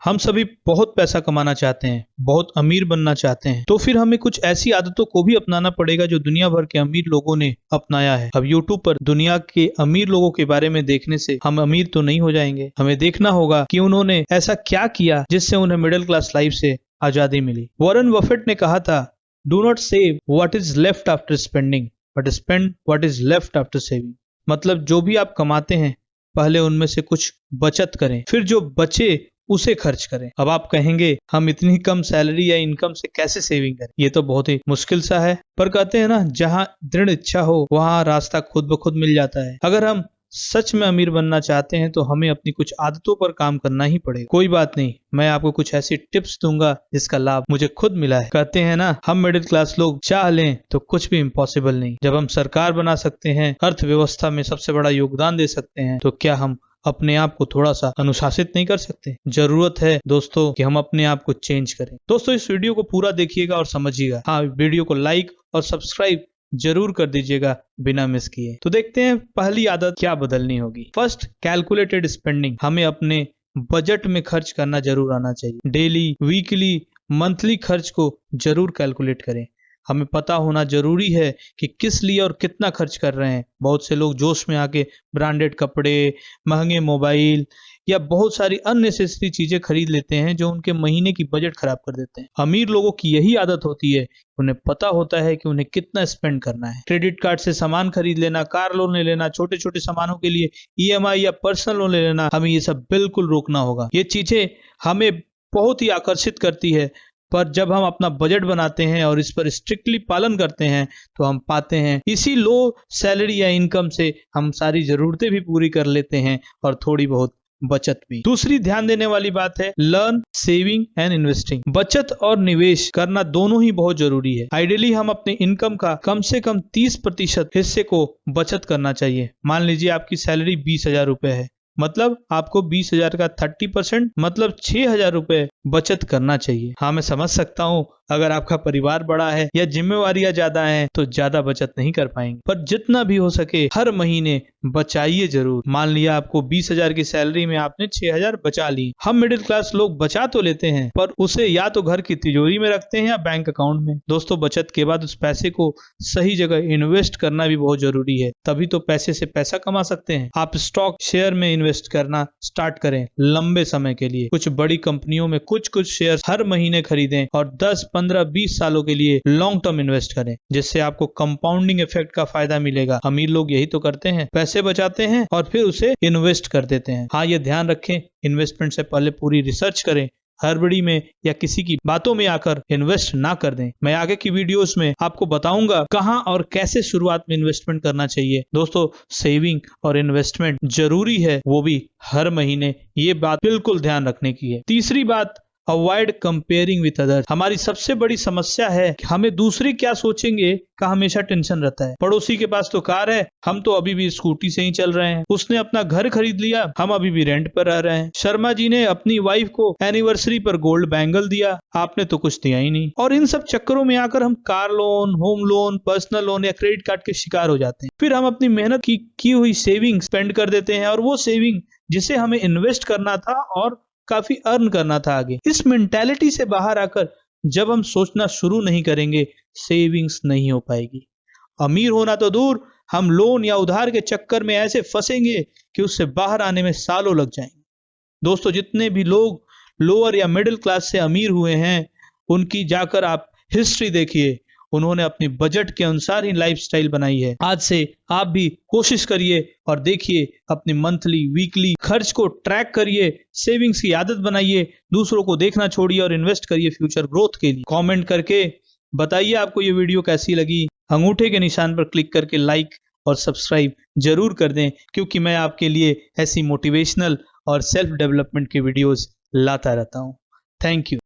हम सभी बहुत पैसा कमाना चाहते हैं, बहुत अमीर बनना चाहते हैं, तो फिर हमें कुछ ऐसी आदतों को भी अपनाना पड़ेगा जो दुनिया भर के अमीर लोगों ने अपनाया है। अब YouTube पर दुनिया के अमीर लोगों के बारे में देखने से हम अमीर तो नहीं हो जाएंगे। हमें देखना होगा कि उन्होंने ऐसा क्या किया जिससे उन्हें मिडिल क्लास लाइफ से आजादी मिली। वॉरेन बफेट ने कहा था, do not save what is left after spending but spend what is left after saving. मतलब जो भी आप कमाते हैं पहले उनमें से कुछ बचत करें, फिर जो बचे उसे खर्च करें। अब आप कहेंगे हम इतनी कम सैलरी या इनकम से कैसे सेविंग करें, ये तो बहुत ही मुश्किल सा है। पर कहते हैं ना, जहां दृढ़ इच्छा हो वहां रास्ता खुद ब खुद मिल जाता है। अगर हम सच में अमीर बनना चाहते हैं तो हमें अपनी कुछ आदतों पर काम करना ही पड़ेगा। कोई बात नहीं, मैं आपको कुछ ऐसी टिप्स दूंगा जिसका लाभ मुझे खुद मिला है। कहते हैं ना, हम मिडिल क्लास लोग चाह लें तो कुछ भी इम्पॉसिबल नहीं। जब हम सरकार बना सकते हैं, अर्थव्यवस्था में सबसे बड़ा योगदान दे सकते हैं, तो क्या हम अपने आप को थोड़ा सा अनुशासित नहीं कर सकते? जरूरत है दोस्तों कि हम अपने आप को चेंज करें। दोस्तों इस वीडियो को पूरा देखिएगा और समझिएगा। हाँ, वीडियो को लाइक और सब्सक्राइब जरूर कर दीजिएगा बिना मिस किए। तो देखते हैं पहली आदत क्या बदलनी होगी। First, calculated spending. हमें अपने बजट में खर्च करना जरूर आना चाहिए। डेली, वीकली, मंथली खर्च को जरूर कैलकुलेट करें। हमें पता होना जरूरी है कि किस लिए और कितना खर्च कर रहे हैं। बहुत से लोग जोश में आके ब्रांडेड कपड़े, महंगे मोबाइल या बहुत सारी अननेसेसरी चीजें खरीद लेते हैं जो उनके महीने की बजट खराब कर देते हैं। अमीर लोगों की यही आदत होती है, उन्हें पता होता है कि उन्हें कितना स्पेंड करना है। क्रेडिट कार्ड से सामान खरीद लेना, कार लोन ले लेना, छोटे छोटे सामानों के लिए EMI या पर्सनल लोन ले लेना, हमें ये सब बिल्कुल रोकना होगा। ये चीजें हमें बहुत ही आकर्षित करती है, पर जब हम अपना बजट बनाते हैं और इस पर स्ट्रिक्टली पालन करते हैं तो हम पाते हैं इसी लो सैलरी या इनकम से हम सारी जरूरतें भी पूरी कर लेते हैं और थोड़ी बहुत बचत भी। दूसरी ध्यान देने वाली बात है लर्न सेविंग एंड इन्वेस्टिंग। बचत और निवेश करना दोनों ही बहुत जरूरी है। आइडियली हम अपने इनकम का कम से कम 30% हिस्से को बचत करना चाहिए। मान लीजिए आपकी सैलरी 20,000 रुपए है, मतलब आपको 20,000 का 30% मतलब 6,000 रुपए बचत करना चाहिए। हाँ, मैं समझ सकता हूँ अगर आपका परिवार बड़ा है या जिम्मेवारियां ज्यादा हैं तो ज्यादा बचत नहीं कर पाएंगे, पर जितना भी हो सके हर महीने बचाइए जरूर। मान लिया आपको 20,000 की सैलरी में आपने 6,000 बचा ली। हम मिडिल क्लास लोग बचा तो लेते हैं पर उसे या तो घर की तिजोरी में रखते हैं या बैंक अकाउंट में। दोस्तों बचत के बाद उस पैसे को सही जगह इन्वेस्ट करना भी बहुत जरूरी है, तभी तो पैसे से पैसा कमा सकते हैं। आप स्टॉक शेयर में इन्वेस्ट करना स्टार्ट करें लंबे समय के लिए। कुछ बड़ी कंपनियों में कुछ शेयर हर महीने खरीदें और 10, 15, 20 सालों के लिए लॉन्ग टर्म इन्वेस्ट करें, जिससे आपको कंपाउंडिंग इफेक्ट का फायदा मिलेगा। अमीर लोग यही तो करते हैं, पैसे बचाते हैं और फिर उसे इन्वेस्ट कर देते हैं। हाँ, ये ध्यान रखें, इन्वेस्टमेंट से पहले पूरी रिसर्च करें। हड़बड़ी में या किसी की बातों में आकर इन्वेस्ट ना कर दें। मैं आगे की वीडियोस में आपको बताऊंगा कहां और कैसे शुरुआत में इन्वेस्टमेंट करना चाहिए। दोस्तों सेविंग और इन्वेस्टमेंट जरूरी है, वो भी हर महीने। ये बात बिल्कुल ध्यान रखने की है। तीसरी बात, अवॉइड कंपेयरिंग विथ अदर्स। हमारी सबसे बड़ी समस्या है कि हमें दूसरे क्या सोचेंगे का हमेशा टेंशन रहता है। पड़ोसी के पास तो कार है, हम तो अभी भी स्कूटी से ही चल रहे हैं। उसने अपना घर खरीद लिया, हम अभी भी रेंट पर रह रहे हैं। शर्मा जी ने अपनी वाइफ को एनिवर्सरी पर गोल्ड बैंगल दिया, आपने तो कुछ दिया ही नहीं। और इन सब चक्करों में आकर हम car loan, home loan, personal loan या क्रेडिट कार्ड के शिकार हो जाते हैं। फिर हम अपनी मेहनत की हुई सेविंग स्पेंड कर देते हैं, और वो सेविंग जिसे हमें इन्वेस्ट करना था और काफी अर्न करना था आगे। इस मेंटालिटी से बाहर आकर जब हम सोचना शुरू नहीं करेंगे, सेविंग्स नहीं हो पाएगी। अमीर होना तो दूर, हम लोन या उधार के चक्कर में ऐसे फंसेंगे कि उससे बाहर आने में सालों लग जाएंगे। दोस्तों जितने भी लोग लोअर या मिडिल क्लास से अमीर हुए हैं, उनकी जाकर आप हिस्ट्री देखिए, उन्होंने अपनी बजट के अनुसार ही लाइफस्टाइल बनाई है। आज से आप भी कोशिश करिए और देखिए, अपने मंथली, वीकली खर्च को ट्रैक करिए, सेविंग्स की आदत बनाइए, दूसरों को देखना छोड़िए और इन्वेस्ट करिए फ्यूचर ग्रोथ के लिए। कमेंट करके बताइए आपको ये वीडियो कैसी लगी। अंगूठे के निशान पर क्लिक करके लाइक और सब्सक्राइब जरूर कर दें, क्योंकि मैं आपके लिए ऐसी मोटिवेशनल और सेल्फ डेवलपमेंट की वीडियोस लाता रहता हूँ। Thank you.